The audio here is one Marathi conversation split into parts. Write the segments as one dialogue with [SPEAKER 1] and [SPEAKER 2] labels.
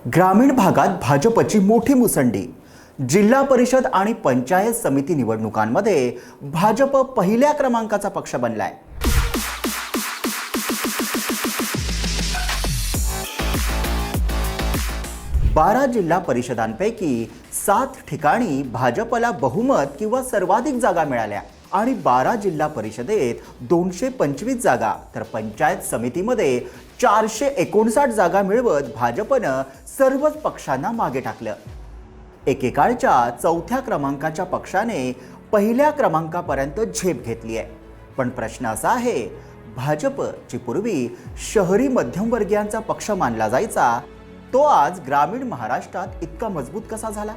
[SPEAKER 1] ग्रामीण भागात भाजपची मोठी मुसंडी। जिल्हा परिषद आणि पंचायत समिती निवडणुकांमध्ये भाजप पहिल्या क्रमांकाचा पक्ष बनलाय। बारा जिल्हा परिषदांपैकी 7 ठिकाणी भाजपला बहुमत किंवा सर्वाधिक जागा मिळाल्या आणि 12 जिल्हा परिषदेत 225 जागा तर पंचायत समितीमध्ये 459 जागा मिळवत भाजपनं सर्वच पक्षांना मागे टाकलं। एकेकाळच्या चौथ्या क्रमांकाच्या पक्षाने पहिल्या क्रमांकापर्यंत झेप घेतली आहे। पण प्रश्न असा आहे, भाजप जी पूर्वी शहरी मध्यमवर्गीयांचा पक्ष मानला जायचा, तो आज ग्रामीण महाराष्ट्रात इतका मजबूत कसा झाला?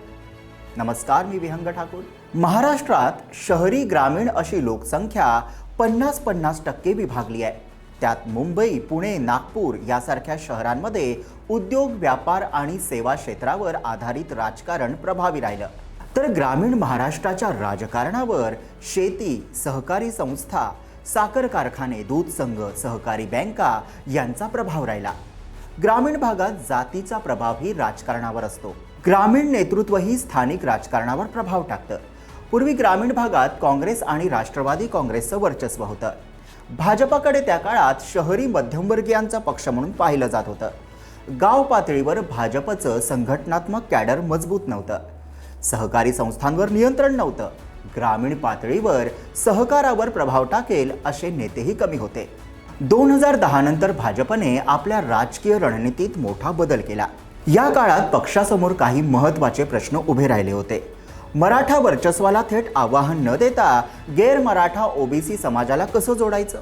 [SPEAKER 1] नमस्कार, मी विहंग ठाकूर। महाराष्ट्रात शहरी ग्रामीण अशी लोकसंख्या 50-50% विभागली आहे। त्यात मुंबई, पुणे, नागपूर यासारख्या शहरांमध्ये उद्योग, व्यापार आणि सेवा क्षेत्रावर आधारित राजकारण प्रभावी राहिलं, तर ग्रामीण महाराष्ट्राच्या राजकारणावर शेती, सहकारी संस्था, साखर कारखाने, दूध संघ, सहकारी बँका यांचा प्रभाव राहिला। ग्रामीण भागात जातीचा प्रभावही राजकारणावर असतो। ग्रामीण नेतृत्वही स्थानिक राजकारणावर प्रभाव टाकतं। पूर्वी ग्रामीण भागात काँग्रेस आणि राष्ट्रवादी काँग्रेसचं वर्चस्व होतं। भाजपाकडे त्या काळात शहरी मध्यमवर्गीयांचा पक्ष म्हणून पाहिलं जात होतं। गाव पातळीवर भाजपचं संघटनात्मक कॅडर मजबूत नव्हतं। सहकारी संस्थांवर नियंत्रण नव्हतं। ग्रामीण पातळीवर सहकारावर प्रभाव टाकेल असे नेतेही कमी होते। 2010 नंतर भाजपने आपल्या राजकीय रणनीतीत मोठा बदल केला। या काळात पक्षासमोर काही महत्त्वाचे प्रश्न उभे राहिले होते। मराठा वर्चस्वाला थेट आवाहन न देता गैर मराठा ओबीसी समाजाला कसं जोडायचं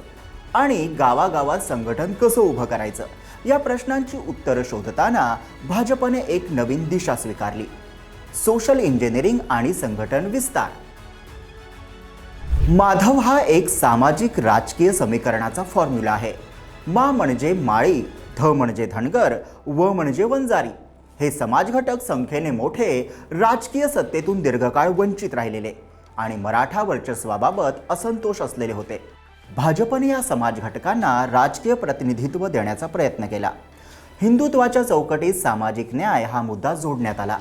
[SPEAKER 1] आणि गावागावात संघटन कसं उभं करायचं, या प्रश्नांची उत्तरं शोधताना भाजपने एक नवीन दिशा स्वीकारली: सोशल इंजिनिअरिंग आणि संघटन विस्तार। माधव हा एक सामाजिक राजकीय समीकरणाचा फॉर्म्युला आहे। मा म्हणजे माळी, ध म्हणजे धनगर, व म्हणजे वंजारी। हे समाज घटक संख्येने मोठे, राजकीय सत्तेतून दीर्घकाळ वंचित राहिलेले आणि मराठा वर्चस्वाबाबत असंतोष असलेले होते। भाजपने या समाज घटकांना राजकीय प्रतिनिधित्व देण्याचा प्रयत्न केला। हिंदुत्वाच्या चौकटीत सामाजिक न्याय हा मुद्दा जोडण्यात आला।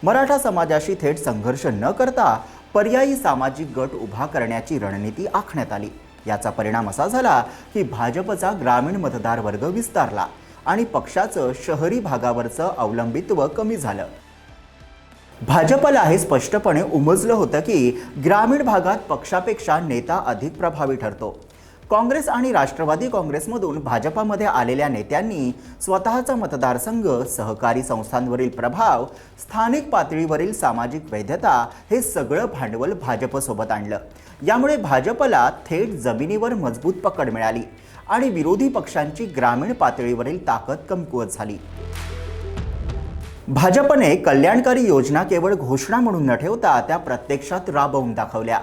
[SPEAKER 1] मराठा समाजाशी थेट संघर्ष न करता पर्यायी सामाजिक गट उभा करण्याची रणनीती आखण्यात आली। याचा परिणाम असा झाला की भाजपचा ग्रामीण मतदार वर्ग विस्तारला आणि पक्षाचं शहरी भागावरचं अवलंबित्व कमी झालं। भाजपला हे स्पष्टपणे उमजलं होतं की ग्रामीण भागात पक्षापेक्षा नेता अधिक प्रभावी ठरतो। काँग्रेस आणि राष्ट्रवादी काँग्रेसमधून भाजपमध्ये आलेल्या नेत्यांनी स्वतःचा मतदारसंघ, सहकारी संस्थांवरील प्रभाव, स्थानिक पातळीवरील सामाजिक वैधता हे सगळं भांडवल भाजपसोबत आणलं। यामुळे भाजपला थेट जमिनीवर मजबूत पकड मिळाली आणि विरोधी पक्षांची ग्रामीण पातळीवरील ताकद कमकुवत झाली। भाजपने कल्याणकारी योजना केवळ घोषणा म्हणून न ठेवता त्या प्रत्यक्षात राबवून दाखवल्या।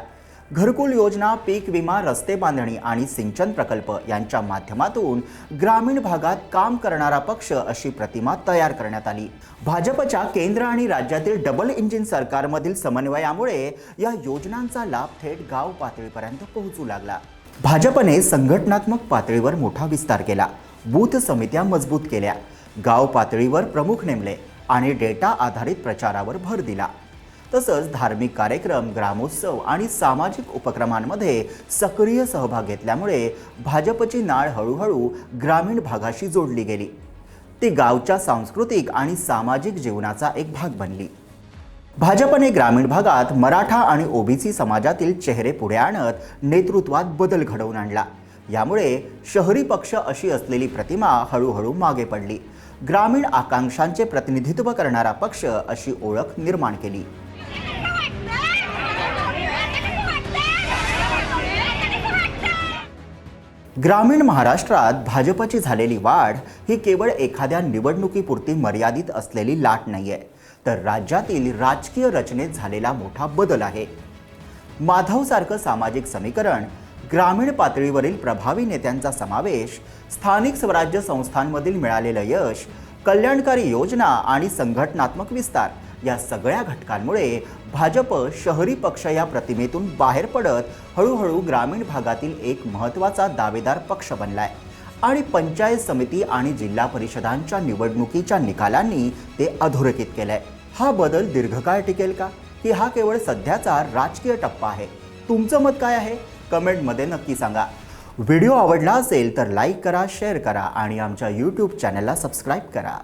[SPEAKER 1] घरकुल योजना, पीक विमा, रस्ते बांधणी आणि सिंचन प्रकल्प यांच्या माध्यमातून ग्रामीण भागात काम करणारा पक्ष अशी प्रतिमा तयार करण्यात आली। भाजपच्या केंद्र आणि राज्यातील डबल इंजिन सरकारमधील समन्वयामुळे या योजनांचा लाभ थेट गाव पातळीपर्यंत पोहोचू लागला। भाजपने संघटनात्मक पातळीवर मोठा विस्तार केला। बूथ समित्या मजबूत केल्या, गाव पातळीवर प्रमुख नेमले आणि डेटा आधारित प्रचारावर भर दिला। तसंच धार्मिक कार्यक्रम, ग्रामोत्सव आणि सामाजिक उपक्रमांमध्ये सक्रिय सहभाग घेतल्यामुळे भाजपची नाळ हळूहळू ग्रामीण भागाशी जोडली गेली। ती गावच्या सांस्कृतिक आणि सामाजिक जीवनाचा एक भाग बनली। भाजपने ग्रामीण भागात मराठा आणि ओबीसी समाजातील चेहरे पुढे आणत नेतृत्वात बदल घडवून आणला। यामुळे शहरी पक्ष अशी असलेली प्रतिमा हळूहळू मागे पडली। ग्रामीण आकांक्षांचे प्रतिनिधित्व करणारा पक्ष अशी ओळख निर्माण केली। ग्रामीण महाराष्ट्रात भाजपची झालेली वाढ ही केवळ एखाद्या निवडणुकीपुरती मर्यादित असलेली लाट नाहीये, तर राज्यातील राजकीय रचनेत झालेला मोठा बदल आहे। माधवसारखं सामाजिक समीकरण, ग्रामीण पातळीवरील प्रभावी नेत्यांचा समावेश, स्थानिक स्वराज्य संस्थांमधील मिळालेलं यश, कल्याणकारी योजना आणि संघटनात्मक विस्तार या सगळ्या घटकांमुळे भाजप शहरी पक्ष या प्रतिमेतून बाहेर पडत हळूहळू ग्रामीण भागातील एक महत्त्वाचा दावेदार पक्ष बनलाय आणि पंचायत समिती आणि जिल्हा परिषदांच्या निवडणुकीच्या निकालांनी ते अधोरेखित केलंय. हा बदल दीर्घकाळ टिकेल का, की हा केवळ सध्याचा राजकीय टप्पा आहे? तुमचं मत काय आहे? कमेंटमध्ये नक्की सांगा. व्हिडिओ आवडला असेल तर लाईक करा, शेअर करा आणि आमच्या YouTube चॅनलला सबस्क्राईब करा.